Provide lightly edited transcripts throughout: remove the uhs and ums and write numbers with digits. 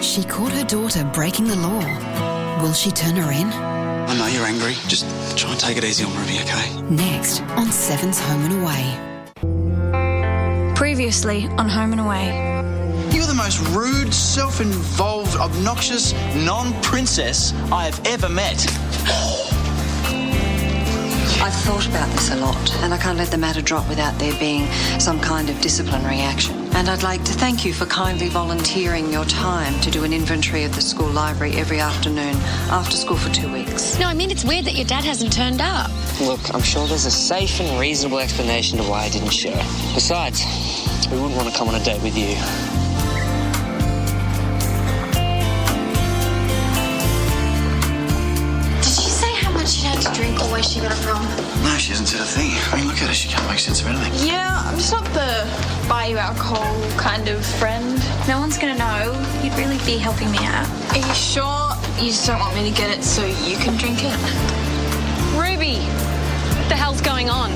She caught her daughter breaking the law. Will she turn her in? I know you're angry. Just try and take it easy on Ruby, okay? Next on Seven's Home and Away. Previously on Home and Away. You're the most rude, self-involved, obnoxious non-princess I have ever met. I've thought about this a lot, and I can't let the matter drop without there being some kind of disciplinary action. And I'd like to thank you for kindly volunteering your time to do an inventory of the school library every afternoon after school for 2 weeks. No, I mean, it's weird that your dad hasn't turned up. Look, I'm sure there's a safe and reasonable explanation to why I didn't show. Besides, we wouldn't want to come on a date with you. She had to drink or where she got it from. No, she hasn't said a thing. I mean, look at her. She can't make sense of anything. Yeah, I'm just not the buy you alcohol kind of friend. No one's gonna know. You'd really be helping me out. Are you sure you just don't want me to get it so you can drink it? Ruby! What the hell's going on?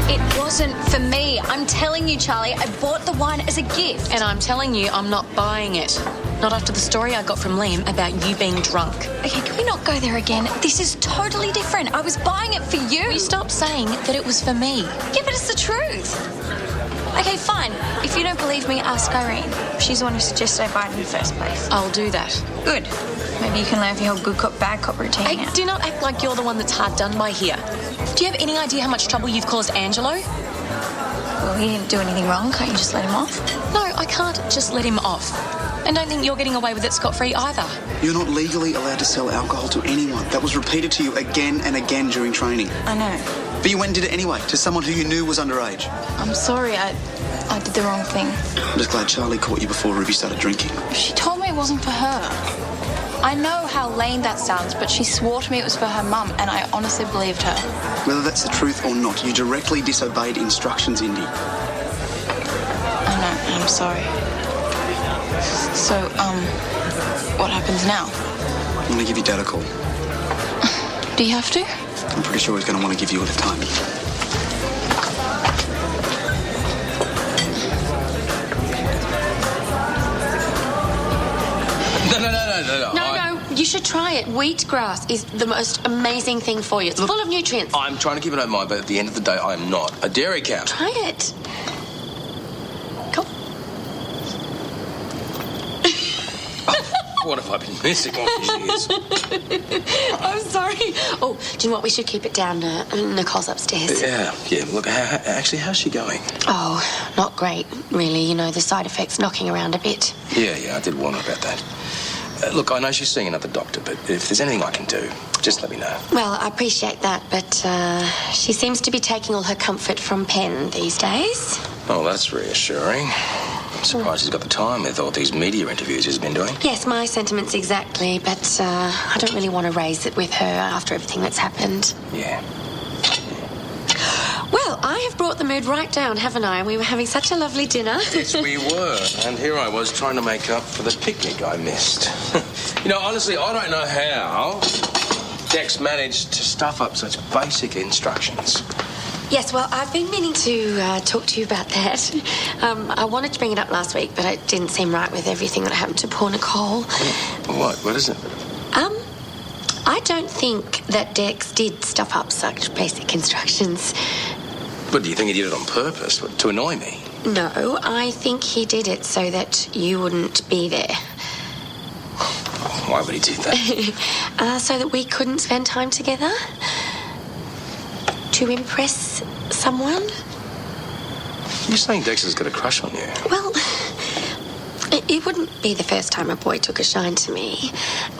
It wasn't for me. I'm telling you, Charlie, I bought the wine as a gift. And I'm telling you, I'm not buying it. Not after the story I got from Liam about you being drunk. Okay, can we not go there again? This is totally different. I was buying it for you. You stopped saying that it was for me. Yeah, but it's the truth. Okay, fine. If you don't believe me, ask Irene. She's the one who suggested I buy it in the first place. I'll do that. Good. Maybe you can learn your whole good cop, bad cop routine Hey, now. do not act like you're the one that's hard done by here. Do you have any idea how much trouble you've caused Angelo? Well, he didn't do anything wrong. Can't you just let him off? No, I can't just let him off. And don't think you're getting away with it scot-free either. You're not legally allowed to sell alcohol to anyone. That was repeated to you again and again during training. I know. But you went and did it anyway, to someone who you knew was underage. I'm sorry. I did the wrong thing. I'm just glad Charlie caught you before Ruby started drinking. She told me it wasn't for her. I know how lame that sounds, but she swore to me it was for her mum, and I honestly believed her. Whether that's the truth or not, you directly disobeyed instructions, Indy. I know. I'm sorry. So, what happens now? I'm going to give your dad a call. Do you have to? I'm pretty sure he's going to want to give you all the time. No, you should try it. Wheatgrass is the most amazing thing for you. It's full of nutrients. I'm trying to keep an open mind, but at the end of the day, I am not a dairy cow. Try it. Come. What have I been missing all these years? I'm sorry. Oh, do you know what? We should keep it down. Nicole's upstairs. Yeah. Look, how's she going? Oh, not great, really. You know, the side effects knocking around a bit. Yeah, I did warn her about that. Look, I know she's seeing another doctor, but if there's anything I can do, just let me know. Well, I appreciate that, but she seems to be taking all her comfort from Penn these days. Oh, that's reassuring. I'm surprised she's got the time with all these media interviews she's been doing. Yes, my sentiments exactly, but I don't really want to raise it with her after everything that's happened. Yeah. Well, I have brought the mood right down, haven't I? We were having such a lovely dinner. Yes, we were. And here I was trying to make up for the picnic I missed. You know, honestly, I don't know how Dex managed to stuff up such basic instructions. Yes, well, I've been meaning to talk to you about that. I wanted to bring it up last week, but it didn't seem right with everything that happened to poor Nicole. What? What is it? I don't think that Dex did stuff up such basic instructions. But do you think he did it on purpose, to annoy me? No, I think he did it so that you wouldn't be there. Why would he do that? So that we couldn't spend time together? To impress someone? You're saying Dexter's got a crush on you? Well, it wouldn't be the first time a boy took a shine to me.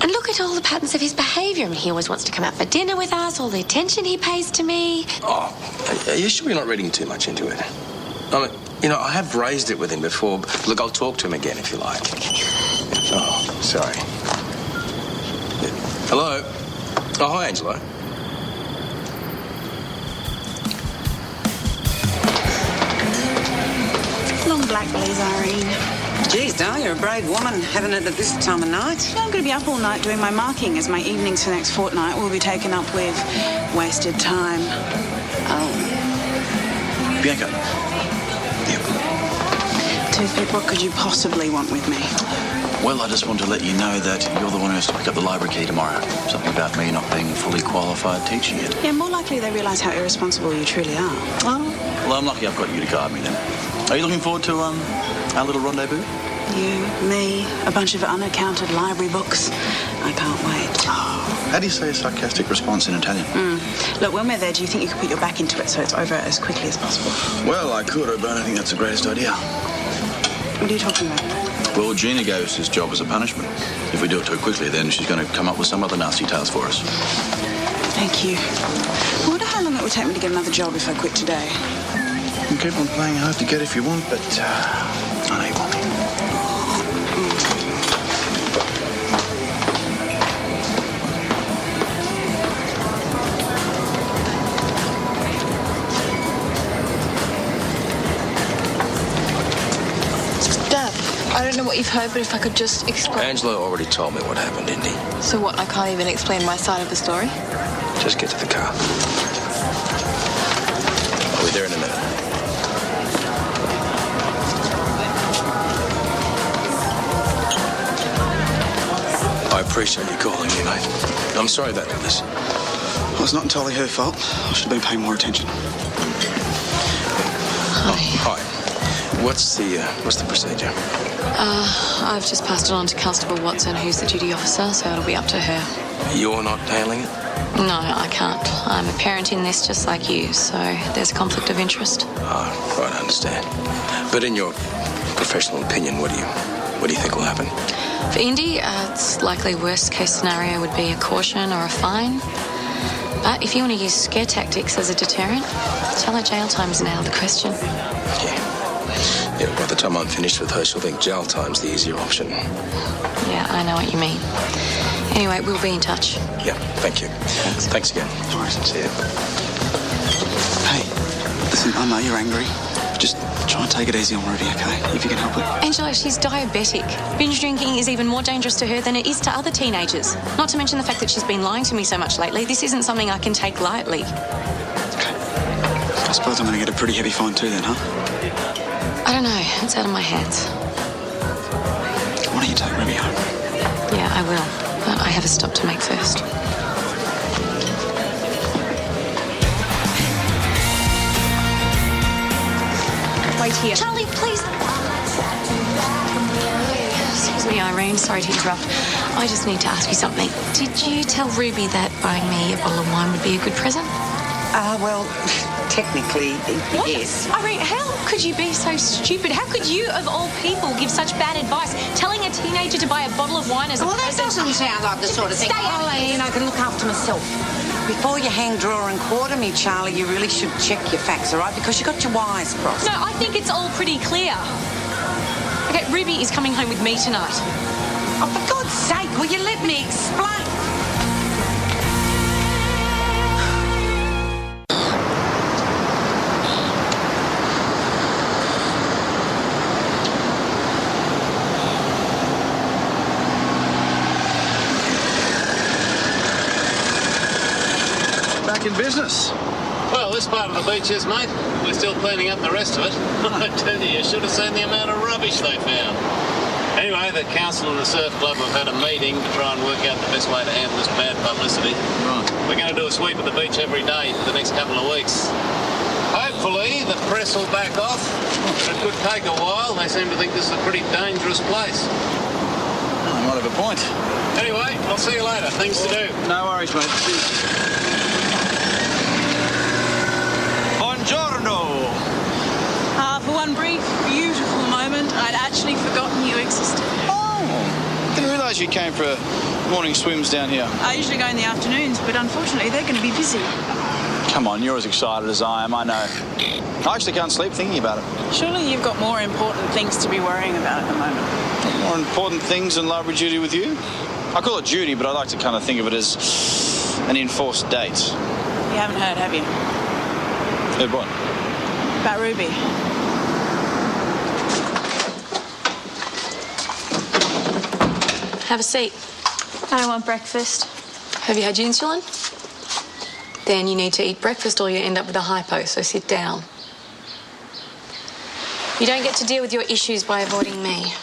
And look at all the patterns of his behaviour. I mean, he always wants to come out for dinner with us, all the attention he pays to me. Oh, are you sure you're not reading too much into it? I mean, you know, I have raised it with him before. But look, I'll talk to him again if you like. Oh, sorry. Hello? Oh, hi, Angelo. Long black blaze, Irene. Geez, Dal, you're a brave woman, having it at this time of night. I'm going to be up all night doing my marking, as my evenings for the next fortnight will be taken up with wasted time. Oh. Bianca. Yep. Toothpick, what could you possibly want with me? Well, I just want to let you know that you're the one who has to pick up the library key tomorrow. Something about me not being fully qualified teaching it. Yeah, more likely they realise how irresponsible you truly are. Well, I'm lucky I've got you to guide me then. Are you looking forward to our little rendezvous? You, me, a bunch of unaccounted library books. I can't wait. How do you say a sarcastic response in Italian? Look, when we're there, do you think you could put your back into it so it's over as quickly as possible? Well, I could, but I don't think that's the greatest idea. What are you talking about? Well, Gina gave us this job as a punishment. If we do it too quickly, then she's going to come up with some other nasty tales for us. Thank you. I wonder how long it would take me to get another job if I quit today. You can keep on playing hard to get if you want, but I know you want me. Dad, I don't know what you've heard, but if I could just explain... Angela already told me what happened, didn't he? So what, I can't even explain my side of the story? Just get to the car. I'll be there in a minute. I appreciate you calling me, mate. I'm sorry about this. Well, it's not entirely her fault. I should have been paying more attention. Hi. What's the procedure? I've just passed it on to Constable Watson, who's the duty officer, so it'll be up to her. You're not handling it? No, I can't. I'm a parent in this just like you, so there's a conflict of interest. Oh, right, I understand. But in your professional opinion, what do you think will happen? For Indy, it's likely worst case scenario would be a caution or a fine. But if you want to use scare tactics as a deterrent, tell her jail time's now the question. Yeah, by the time I'm finished with her, she'll think jail time's the easier option. Yeah, I know what you mean. Anyway, we'll be in touch. Yeah, thank you. Thanks again. All right, See you. Hey, listen, I know you're angry. Just try and take it easy on Ruby, okay? If you can help it. Angela, she's diabetic. Binge drinking is even more dangerous to her than it is to other teenagers. Not to mention the fact that she's been lying to me so much lately. This isn't something I can take lightly. Okay. I suppose I'm going to get a pretty heavy fine too then, huh? I don't know. It's out of my hands. Why don't you take Ruby home? Yeah, I will. But I have a stop to make first. Wait here. Charlie, please. Excuse me, Irene. Sorry to interrupt. I just need to ask you something. Did you tell Ruby that buying me a bottle of wine would be a good present? Well, technically, What? yes. Irene, how could you be so stupid? How could you, of all people, give such bad advice? Telling a teenager to buy a bottle of wine as a Well, that present? doesn't sound like the sort of thing. Stay out of Eileen, I can look after myself. Before you hang, draw and quarter me, Charlie, you really should check your facts, all right? Because you got your wires crossed. No, I think it's all pretty clear. Okay, Ruby is coming home with me tonight. Oh, for God's sake, will you let me explain? Back in business. Well, this part of the beach is, mate. We're still cleaning up the rest of it. I tell you should have seen the amount of rubbish they found. Anyway, the council and the surf club have had a meeting to try and work out the best way to handle this bad publicity. Right. We're going to do a sweep of the beach every day for the next couple of weeks. Hopefully, the press will back off. It could take a while. They seem to think this is a pretty dangerous place. I might have a point. Anyway, I'll see you later. Things to do. No worries, mate. Buongiorno. For one brief, beautiful moment, I'd actually forgotten you existed. Oh, didn't realise you came for morning swims down here. I usually go in the afternoons, but unfortunately they're going to be busy. Come on, you're as excited as I am, I know. I actually can't sleep thinking about it. Surely you've got more important things to be worrying about at the moment. More important things than library duty with you? I call it duty, but I like to kind of think of it as an enforced date. You haven't heard, have you? Heard what? About Ruby. Have a seat. I don't want breakfast. Have you had your insulin? Then you need to eat breakfast or you end up with a hypo, so sit down. You don't get to deal with your issues by avoiding me.